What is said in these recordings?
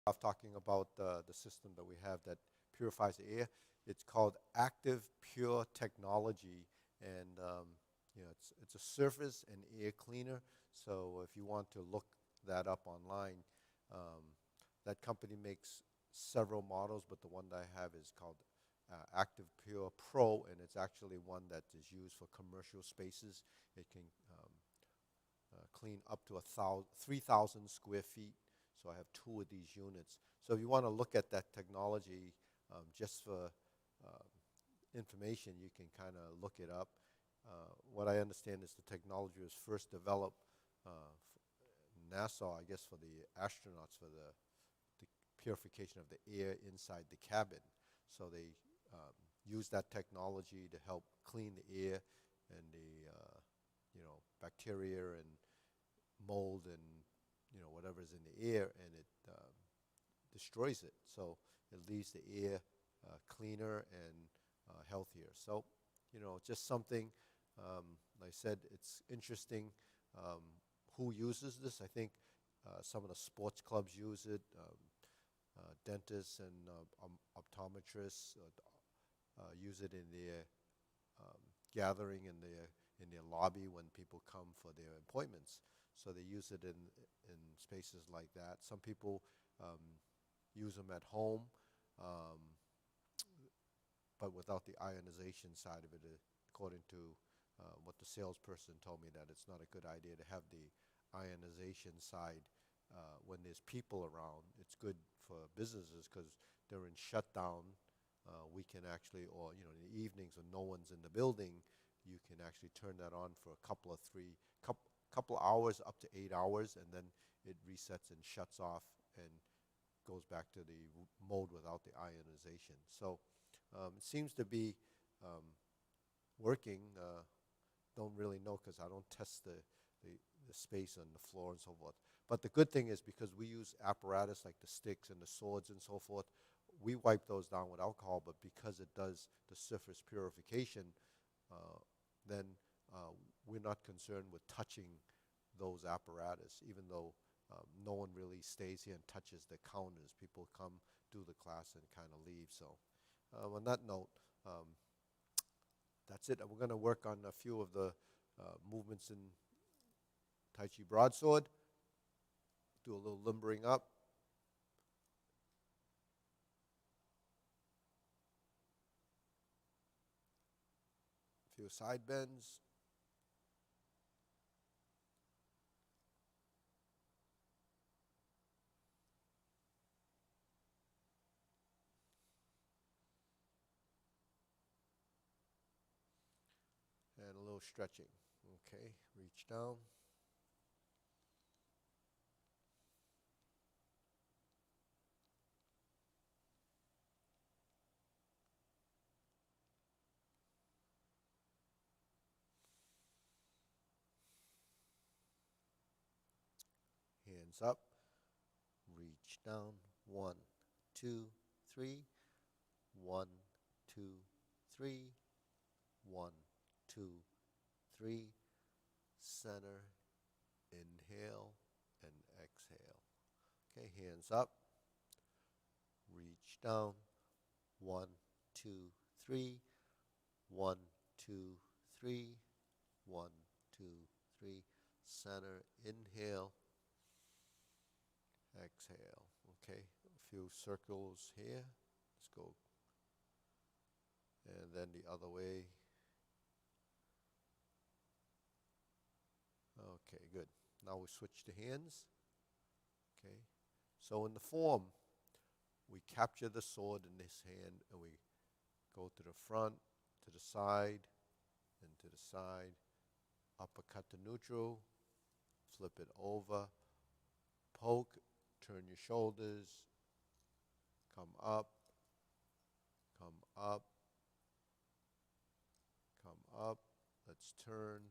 off talking about the system that we have that purifies the air. It's called Active Pure Technology, and it's a surface and air cleaner. So if you want to look that up online, um, that company makes several models, but the one that I have is called Active Pure Pro, and it's actually one that is used for commercial spaces. It can clean up to 3,000 square feet. So I have two of these units. So if you want to look at that technology just for uh, information, you can kind of look it up. What I understand is the technology was first developed NASA, I guess, for the astronauts, for the purification of the air inside the cabin. So they use that technology to help clean the air and the bacteria and mold and whatever's in the air, and it destroys it. So it leaves the air cleaner and healthier. So just something. Like I said, it's interesting who uses this. I think some of the sports clubs use it. Dentists and optometrists use it in their gathering in their lobby when people come for their appointments. So they use it in spaces like that. Some people use them at home, um, but without the ionization side of it, according to what the salesperson told me, that it's not a good idea to have the ionization side when there's people around. It's good for businesses because during shutdown, we can actually, or in the evenings when no one's in the building, you can actually turn that on for a couple hours, up to 8 hours, and then it resets and shuts off and goes back to the mode without the ionization. So it seems to be working. Don't really know because I don't test the space on the floor and so forth. But the good thing is, because we use apparatus like the sticks and the swords and so forth, we wipe those down with alcohol, but because it does the surface purification, then we're not concerned with touching those apparatus, even though no one really stays here and touches the counters. People come, do the class, and kind of leave. So on that note, that's it. We're going to work on a few of the movements in Tai Chi broadsword, do a little limbering up. A few side bends. And a little stretching. Okay, reach down. Hands up, reach down. 1, 2, 3. 1, 2, 3. 1, 2, 3. Center, inhale and exhale. Okay, hands up, reach down. 1, 2, 3. 1, 2, 3. 1, 2, 3. Center, inhale, exhale. Okay, a few circles here. Let's go. And then the other way. Okay, good. Now we switch to hands. Okay, so in the form, we capture the sword in this hand and we go to the front, to the side, and to the side. Uppercut to neutral, flip it over, poke, turn your shoulders, come up, come up, come up. Let's turn,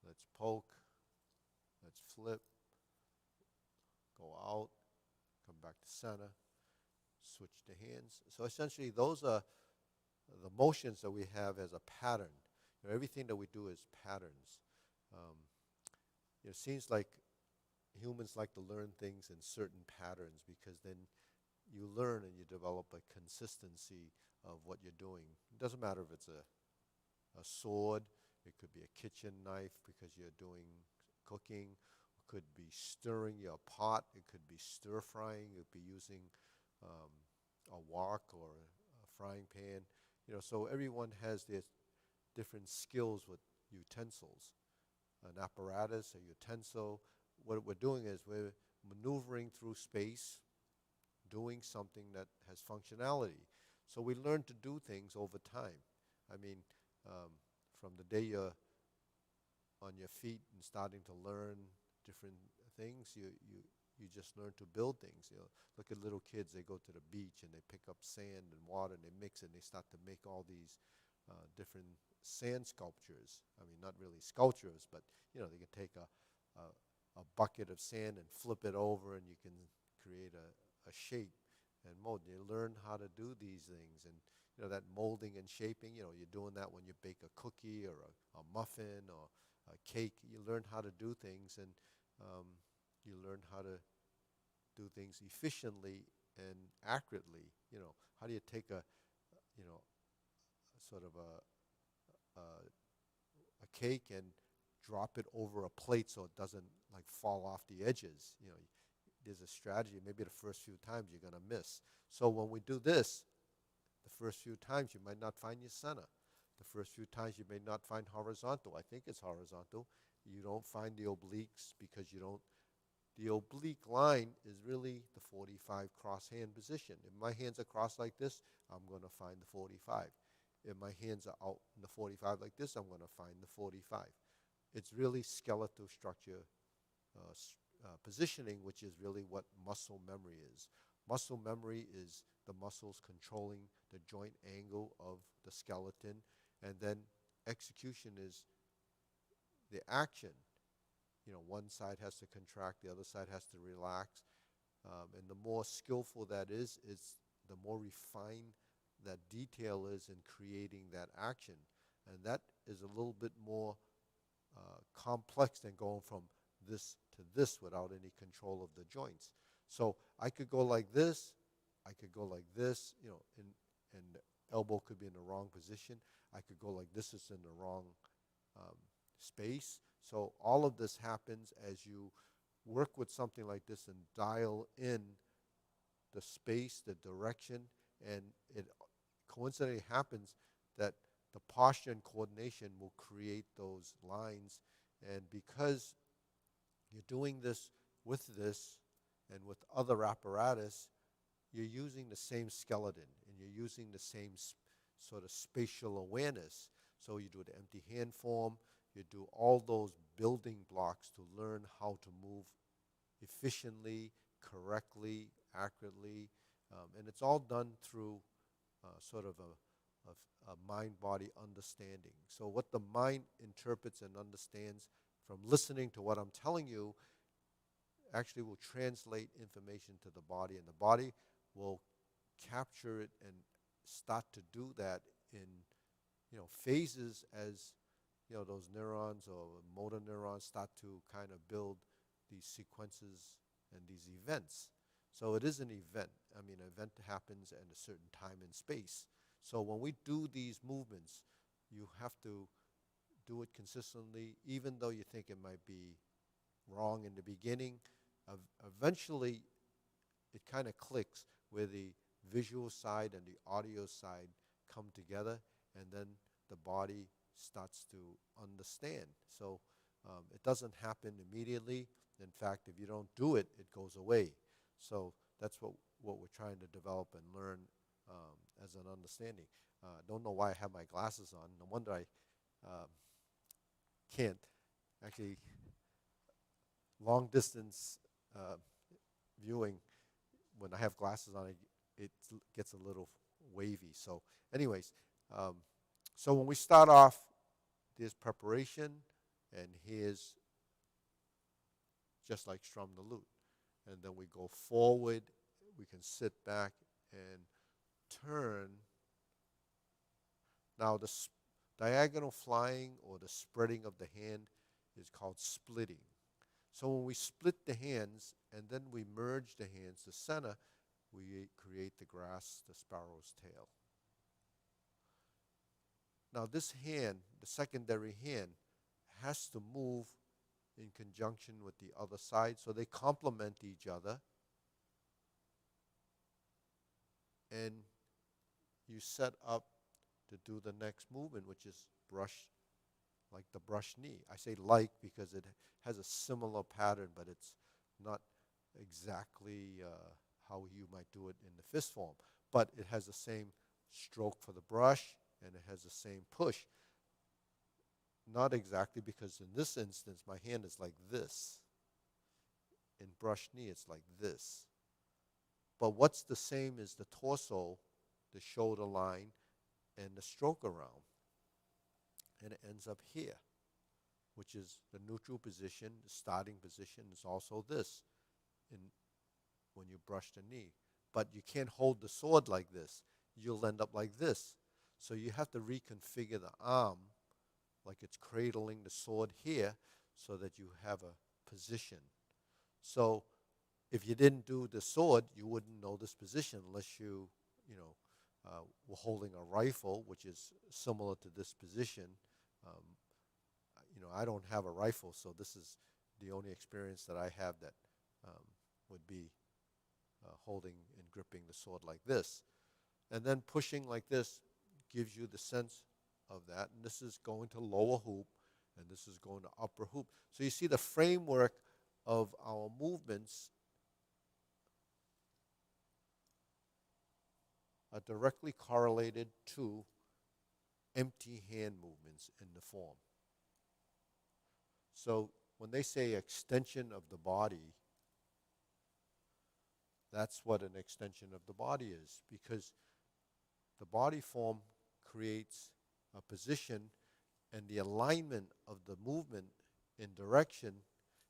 let's poke, let's flip, go out, come back to center, switch to hands. So essentially those are the motions that we have as a pattern. Everything that we do is patterns. It seems like humans like to learn things in certain patterns because then you learn and you develop a consistency of what you're doing. It doesn't matter if it's a sword, it could be a kitchen knife because you're doing cooking, it could be stirring your pot, it could be stir frying, it could be using um, a wok or a frying pan. So everyone has their different skills with utensils, an apparatus, a utensil. What we're doing is we're maneuvering through space, doing something that has functionality. So we learn to do things over time. I mean, um, from the day you're on your feet and starting to learn different things, you just learn to build things. Look at little kids, they go to the beach and they pick up sand and water and they mix it and they start to make all these different sand sculptures. I mean, not really sculptures, but they can take a bucket of sand and flip it over and you can create a shape and mold. You learn how to do these things, and that molding and shaping, you're doing that when you bake a cookie or a muffin or a cake. You learn how to do things, and you learn how to do things efficiently and accurately. How do you take sort of a cake and drop it over a plate so it doesn't like fall off the edges? There's a strategy. Maybe the first few times you're going to miss. So when we do this, the first few times you might not find your center. The first few times you may not find horizontal. I think it's horizontal. You don't find the obliques because the oblique line is really the 45 cross hand position. If my hands are crossed like this, I'm going to find the 45. If my hands are out in the 45 like this, I'm going to find the 45. It's really skeletal structure positioning, which is really what muscle memory is. Muscle memory is the muscles controlling the joint angle of the skeleton, and then execution is the action. One side has to contract, the other side has to relax, and the more skillful that is the more refined that detail is in creating that action, and that is a little bit more complex than going from this to this without any control of the joints. So I could go like this, I could go like this, and the elbow could be in the wrong position. I could go like this, it's in the wrong space. So all of this happens as you work with something like this and dial in the space, the direction, and it coincidentally happens that the posture and coordination will create those lines. And because you're doing this and with other apparatus, you're using the same skeleton and you're using the same sort of spatial awareness. So you do the empty hand form, you do all those building blocks to learn how to move efficiently, correctly, accurately, and it's all done through sort of a mind-body understanding. So what the mind interprets and understands from listening to what I'm telling you actually will translate information to the body, and the body will capture it and start to do that in phases as those neurons or motor neurons start to kind of build these sequences and these events. So it is an event. I mean, an event happens at a certain time and space. So when we do these movements, you have to do it consistently, even though you think it might be wrong in the beginning. Eventually, it kind of clicks where the visual side and the audio side come together, and then the body starts to understand. So it doesn't happen immediately. In fact, if you don't do it, it goes away. So that's what we're trying to develop and learn as an understanding. Don't know why I have my glasses on. No wonder I can't. Actually, long distance viewing, when I have glasses on, it gets a little wavy. So anyways, so when we start off, there's preparation, and here's just like strum the lute. And then we go forward, we can sit back and turn. Now the diagonal flying or the spreading of the hand is called splitting. So when we split the hands and then we merge the hands to center, we create the grass, the sparrow's tail. Now this hand, the secondary hand, has to move in conjunction with the other side, so they complement each other. And you set up to do the next movement, which is brush, like the brush knee. I say like because it has a similar pattern, but it's not exactly how you might do it in the fist form. But it has the same stroke for the brush, and it has the same push. Not exactly, because in this instance, my hand is like this. In brush knee, it's like this. But what's the same is the torso, the shoulder line, and the stroke around. And it ends up here, which is the neutral position. The starting position is also this when you brush the knee. But you can't hold the sword like this. You'll end up like this. So you have to reconfigure the arm like it's cradling the sword here so that you have a position. So if you didn't do the sword, you wouldn't know this position unless you were holding a rifle, which is similar to this position. I don't have a rifle, so this is the only experience that I have that would be holding and gripping the sword like this. And then pushing like this gives you the sense of that. And this is going to lower hoop, and this is going to upper hoop. So you see the framework of our movements are directly correlated to empty hand movements in the form. So when they say extension of the body, that's what an extension of the body is, because the body form creates a position, and the alignment of the movement in direction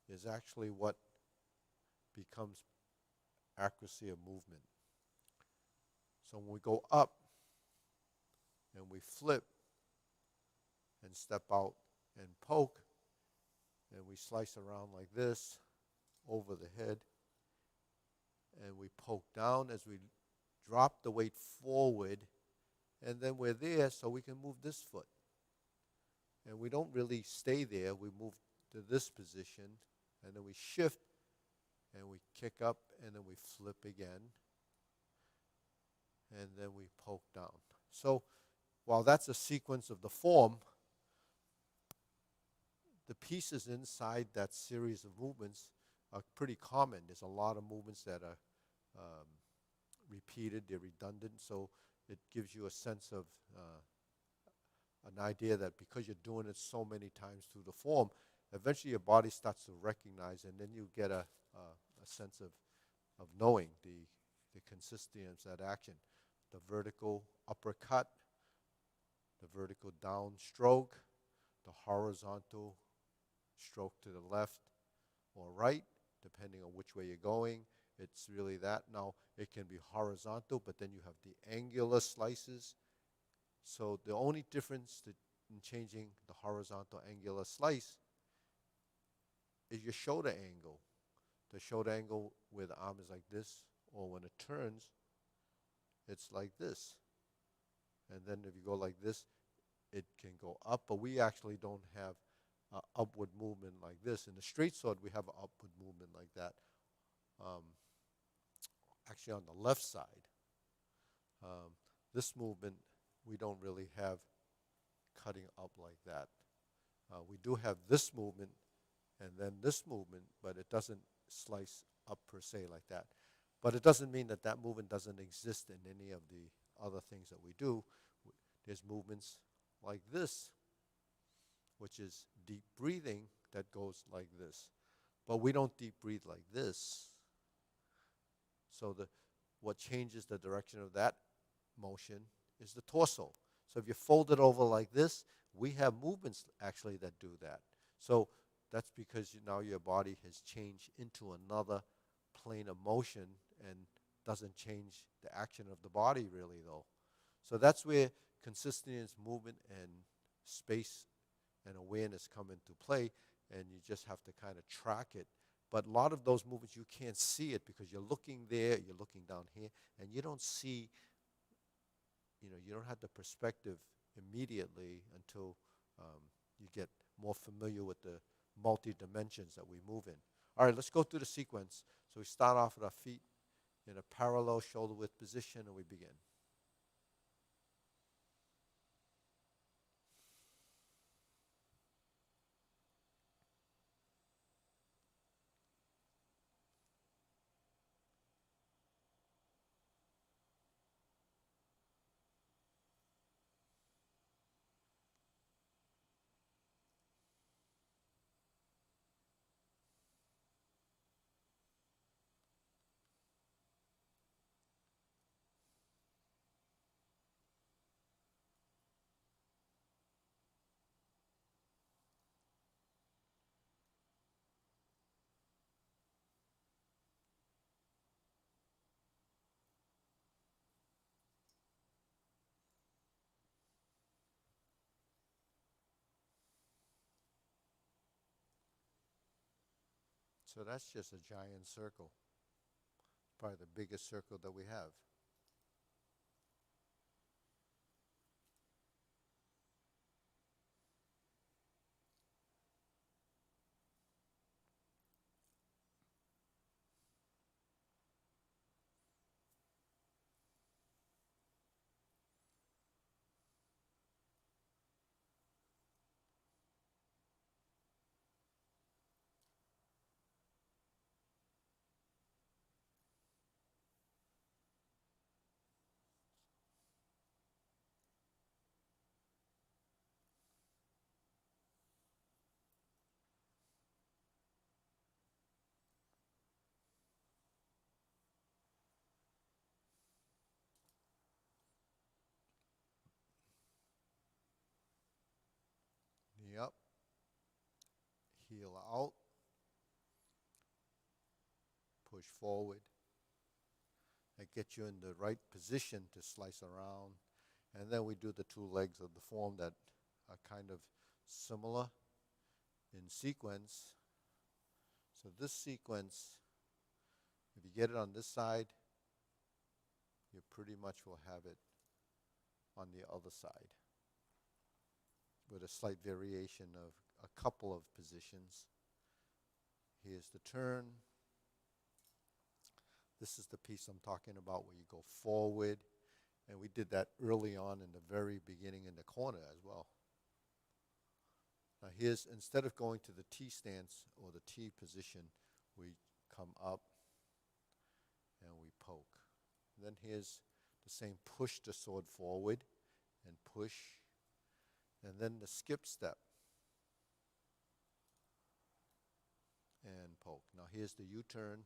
is actually what becomes accuracy of movement. So when we go up and we flip and step out and poke, and we slice around like this over the head, and we poke down as we drop the weight forward, and then we're there so we can move this foot. And we don't really stay there. We move to this position, and then we shift, and we kick up, and then we flip again, and then we poke down. So while that's a sequence of the form, the pieces inside that series of movements are pretty common. There's a lot of movements that are repeated, they're redundant, so it gives you a sense of an idea that because you're doing it so many times through the form, eventually your body starts to recognize, and then you get a sense of knowing the consistency of that action. The vertical uppercut, the vertical down stroke, the horizontal stroke to the left or right, depending on which way you're going. It's really that. Now, it can be horizontal, but then you have the angular slices. So the only difference in changing the horizontal angular slice is your shoulder angle. The shoulder angle where the arm is like this, or when it turns, it's like this. And then if you go like this, it can go up, but we actually don't have upward movement like this. In the straight sword, we have an upward movement like that. Actually, on the left side, this movement, we don't really have cutting up like that. We do have this movement and then this movement, but it doesn't slice up per se like that. But it doesn't mean that that movement doesn't exist in any of the other things that we do. There's movements like this, which is deep breathing that goes like this. But we don't deep breathe like this. So what changes the direction of that motion is the torso. So if you fold it over like this, we have movements actually that do that. So that's because now your body has changed into another plane of motion and doesn't change the action of the body really though. So that's where consistency in movement and space and awareness come into play. and you just have to kind of track it. But a lot of those movements, you can't see it because you're looking there, you're looking down here, and you don't see, you don't have the perspective immediately until you get more familiar with the multi-dimensions that we move in. All right, let's go through the sequence. So we start off with our feet in a parallel shoulder width position, and we begin. So that's just a giant circle, probably the biggest circle that we have. Knee up, heel out, push forward. That gets you in the right position to slice around. And then we do the two legs of the form that are kind of similar in sequence. So this sequence, if you get it on this side, you pretty much will have it on the other side with a slight variation of a couple of positions. Here's the turn. This is the piece I'm talking about where you go forward. And we did that early on in the very beginning in the corner as well. Now here's, instead of going to the T stance or the T position, we come up and we poke. And then here's the same, push the sword forward and push. And then the skip step and poke. Now here's the U-turn,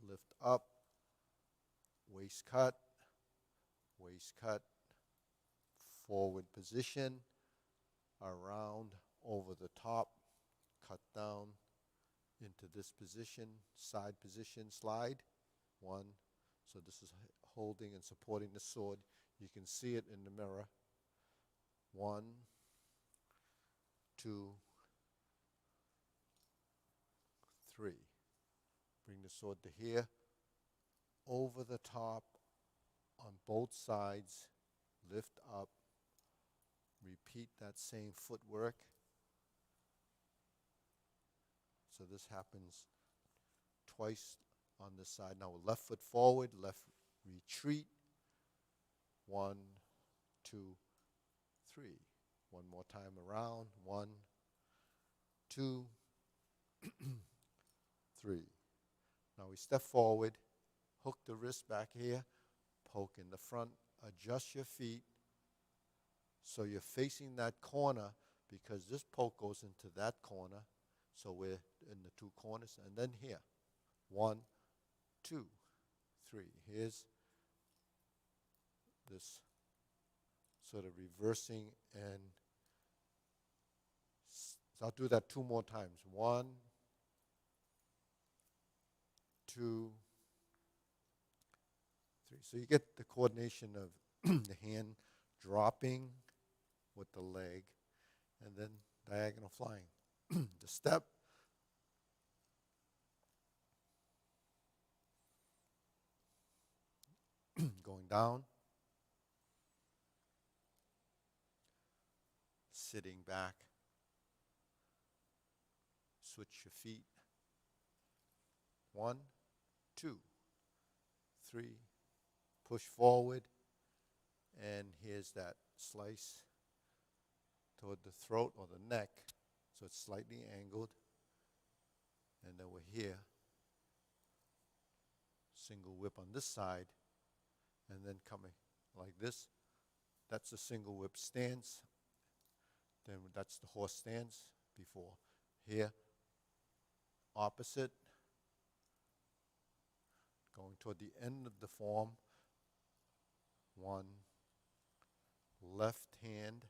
lift up, waist cut, forward position, around, over the top, cut down into this position, side position, slide, one. So this is holding and supporting the sword. You can see it in the mirror. 1, 2, 3. Bring the sword to here, over the top, on both sides, lift up, repeat that same footwork. So this happens twice on this side. Now left foot forward, left retreat, 1, 2, 3. One more time around, 1, 2, 3. Now we step forward, hook the wrist back here, poke in the front, adjust your feet so you're facing that corner because this poke goes into that corner. So we're in the two corners. And then here, 1, 2, 3. Here's this sort of reversing, and so I'll do that 2 more times. 1, 2, 3. So you get the coordination of the hand dropping with the leg and then diagonal flying. the step. Going down, sitting back, switch your feet. 1, 2, 3, push forward, and here's that slice toward the throat or the neck, so it's slightly angled, and then we're here, single whip on this side, and then coming like this. That's the single whip stance. Then that's the horse stance before. Here, opposite, going toward the end of the form. 1, left hand,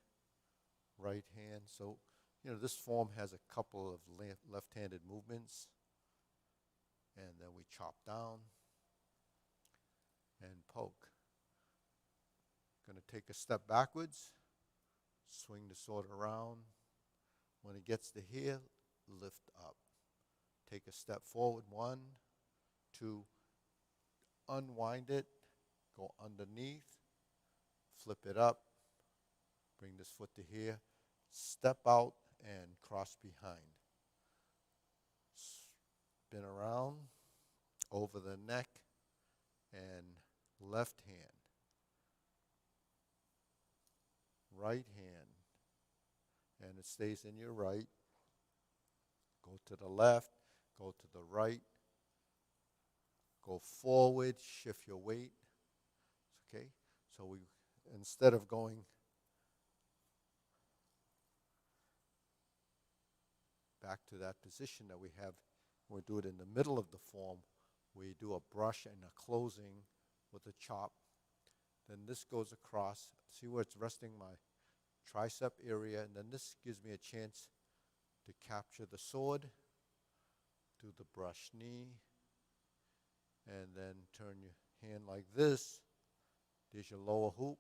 right hand. So, this form has a couple of left-handed movements. And then we chop down and poke. Going to take a step backwards, swing the sword around. When it gets to here, lift up. Take a step forward, 1, 2, unwind it, go underneath, flip it up, bring this foot to here, step out and cross behind. Spin around, over the neck, and left hand. Right hand, and it stays in your right. Go to the left, go to the right, go forward, shift your weight. Okay, so we, instead of going back to that position that we have, we do it in the middle of the form, we do a brush and a closing with a chop. Then this goes across. See where it's resting my tricep area, and then this gives me a chance to capture the sword, do the brush knee, and then turn your hand like this. There's your lower hoop,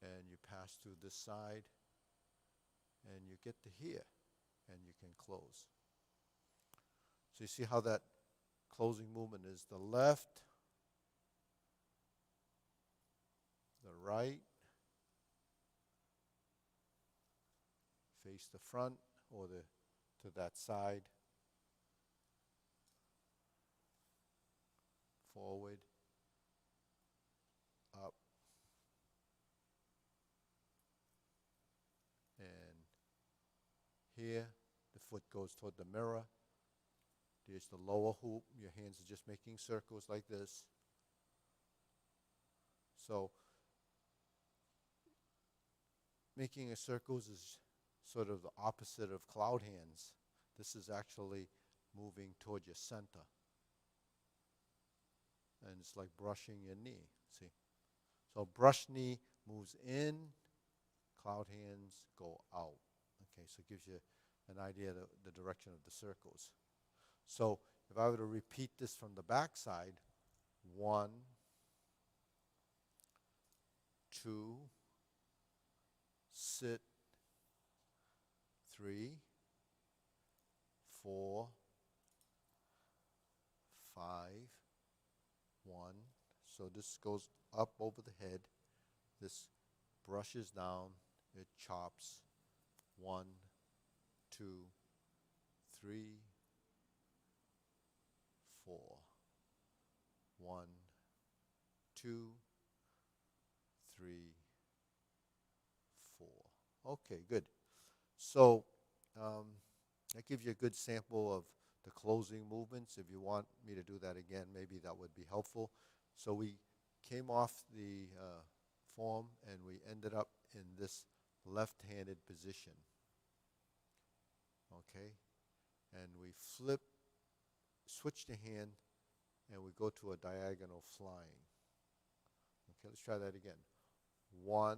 and you pass through this side, and you get to here, and you can close. So you see how that closing movement is the left, the right, face the front or to that side, forward, up, and here the foot goes toward the mirror. There's the lower hoop. Your hands are just making circles like this. So making a circles is sort of the opposite of cloud hands. This is actually moving toward your center. And it's like brushing your knee, see? So brush knee moves in, cloud hands go out. Okay, so it gives you an idea of the direction of the circles. So if I were to repeat this from the back side, 1, 2, sit, 3, 4, 5, 1. So this goes up over the head. This brushes down. It chops. 1, 2, 3, 4. 1, 2, 3, 4. Okay, good. So that gives you a good sample of the closing movements. If you want me to do that again, maybe that would be helpful. So we came off the form and we ended up in this left-handed position. Okay, and we switch the hand, and we go to a diagonal flying. Okay, let's try that again. 1,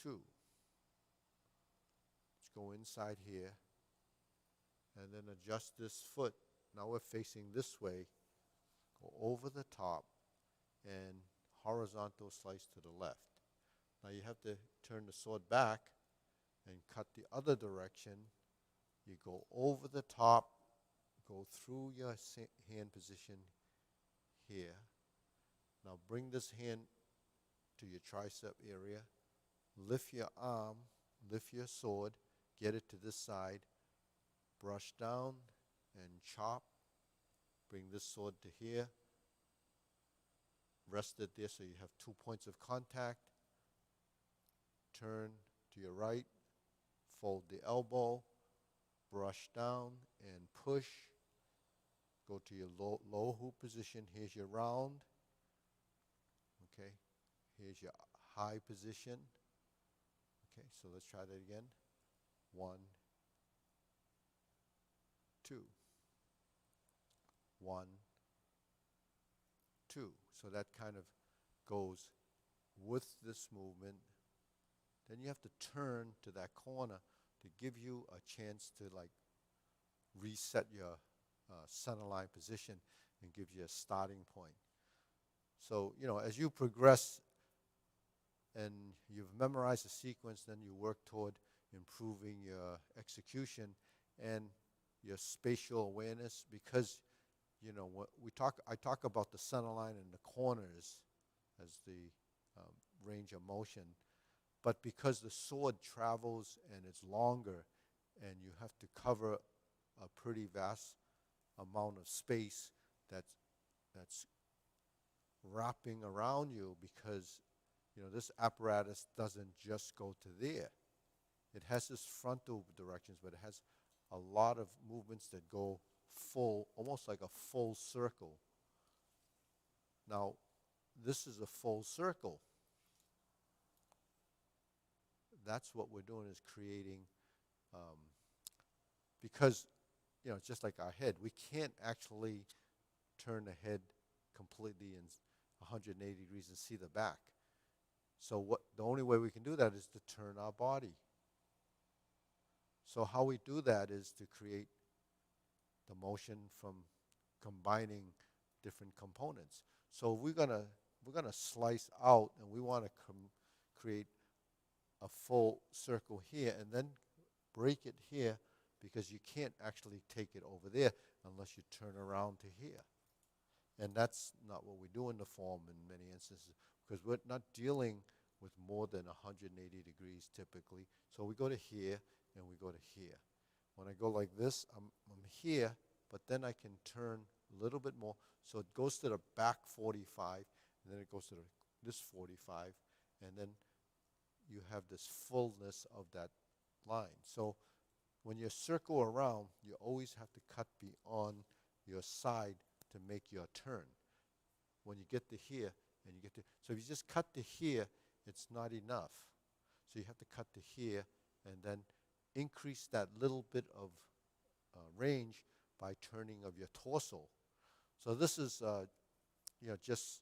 2. Let's go inside here, and then adjust this foot. Now we're facing this way. Go over the top and horizontal slice to the left. Now you have to turn the sword back and cut the other direction. You go over the top, go through your hand position here. Now bring this hand to your tricep area. Lift your arm, lift your sword, get it to this side, brush down and chop. Bring this sword to here. Rest it there so you have 2 points of contact. Turn to your right, fold the elbow, brush down and push. Go to your low hoop position. Here's your round. Okay, here's your high position. Okay, so let's try that again. 1, 2. 1, 2. So that kind of goes with this movement. Then you have to turn to that corner to give you a chance to like reset your center line position and give you a starting point. So, as you progress and you've memorized the sequence, then you work toward improving your execution and your spatial awareness, because I talk about the center line and the corners as the range of motion, but because the sword travels and it's longer and you have to cover a pretty vast amount of space that's wrapping around you, because this apparatus doesn't just go to there. It has this frontal directions, but it has a lot of movements that go full, almost like a full circle. Now, this is a full circle. That's what we're doing, is creating, because, just like our head, we can't actually turn the head completely in 180 degrees and see the back. So the only way we can do that is to turn our body. So how we do that is to create the motion from combining different components. So we're gonna slice out, and we want to create a full circle here, and then break it here, because you can't actually take it over there unless you turn around to here. And that's not what we do in the form in many instances, because we're not dealing with more than 180 degrees typically. So we go to here and we go to here. When I go like this, I'm here, but then I can turn a little bit more. So it goes to the back 45, and then it goes to this 45, and then you have this fullness of that line. So when you circle around, you always have to cut beyond your side to make your turn. When you get to here, and you get to, so if you just cut to here, it's not enough. So you have to cut to here, and then increase that little bit of range by turning of your torso. So this is, just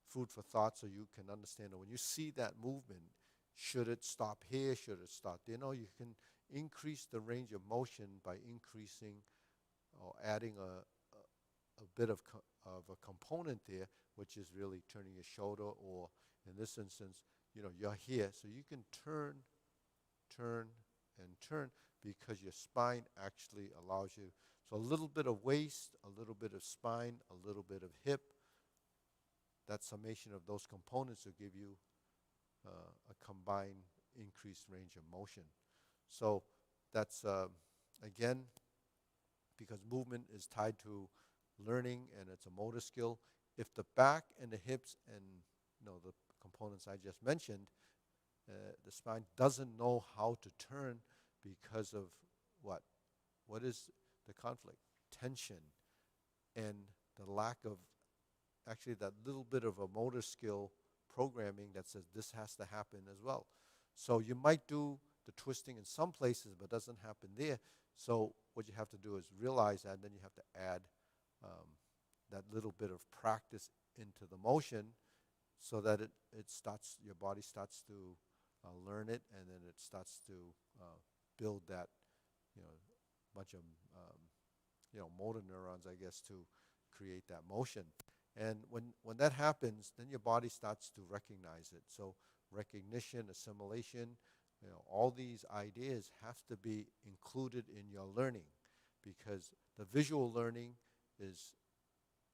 food for thought, so you can understand that when you see that movement, should it stop here, should it stop there? You can increase the range of motion by increasing or adding a bit of a component there, which is really turning your shoulder, or in this instance, you're here. So you can turn, and turn, because your spine actually allows you. So a little bit of waist, a little bit of spine, a little bit of hip. That summation of those components will give you a combined increased range of motion. So that's, again, because movement is tied to learning and it's a motor skill. If the back and the hips and the components I just mentioned, the spine doesn't know how to turn because of what? What is the conflict? Tension and the lack of actually that little bit of a motor skill programming that says this has to happen as well. So you might do the twisting in some places, but it doesn't happen there. So what you have to do is realize that, and then you have to add that little bit of practice into the motion, so that your body starts to learn it, and then it starts to build that, bunch of, motor neurons, I guess, to create that motion. And when that happens, then your body starts to recognize it. So recognition, assimilation, all these ideas have to be included in your learning, because the visual learning is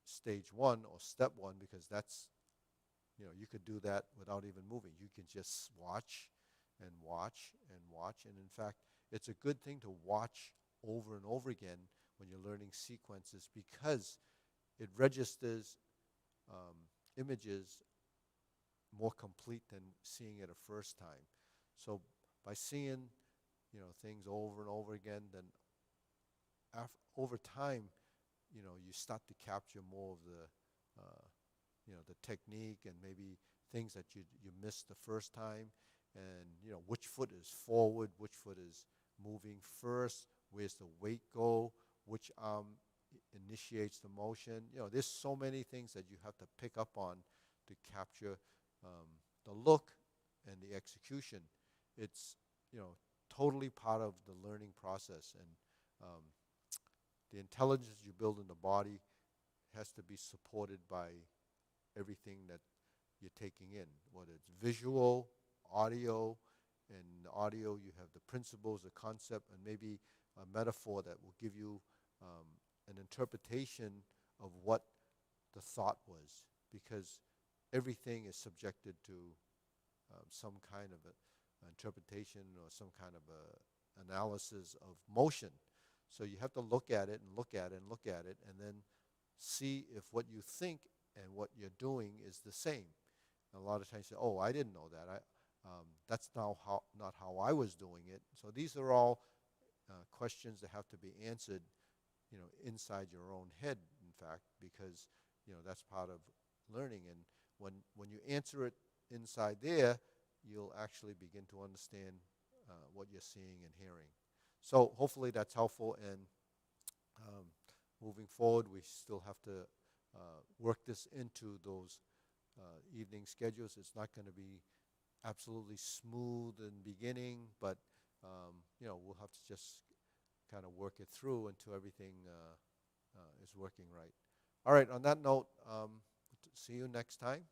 stage one or step one, because that's, you could do that without even moving. You can just watch and watch and watch. And in fact, it's a good thing to watch over and over again when you're learning sequences, because it registers images more complete than seeing it a first time. So by seeing, things over and over again, then over time, you start to capture more of the technique, and maybe things that you missed the first time, and which foot is forward, which foot is moving first, where's the weight go, which arm initiates the motion. There's so many things that you have to pick up on to capture the look and the execution. It's totally part of the learning process, and the intelligence you build in the body has to be supported by everything that you're taking in, whether it's visual, audio. And the audio, you have the principles, the concept, and maybe a metaphor that will give you an interpretation of what the thought was, because everything is subjected to some kind of interpretation or some kind of analysis of motion. So you have to look at it and look at it and look at it, and then see if what you think and what you're doing is the same. And a lot of times you say, oh, I didn't know that. That's not how I was doing it. So these are all questions that have to be answered, inside your own head, in fact, because, that's part of learning. And when you answer it inside there, you'll actually begin to understand what you're seeing and hearing. So hopefully that's helpful, and moving forward, we still have to work this into those evening schedules. It's not going to be absolutely smooth in the beginning, but we'll have to just kind of work it through until everything is working right. All right, on that note, see you next time.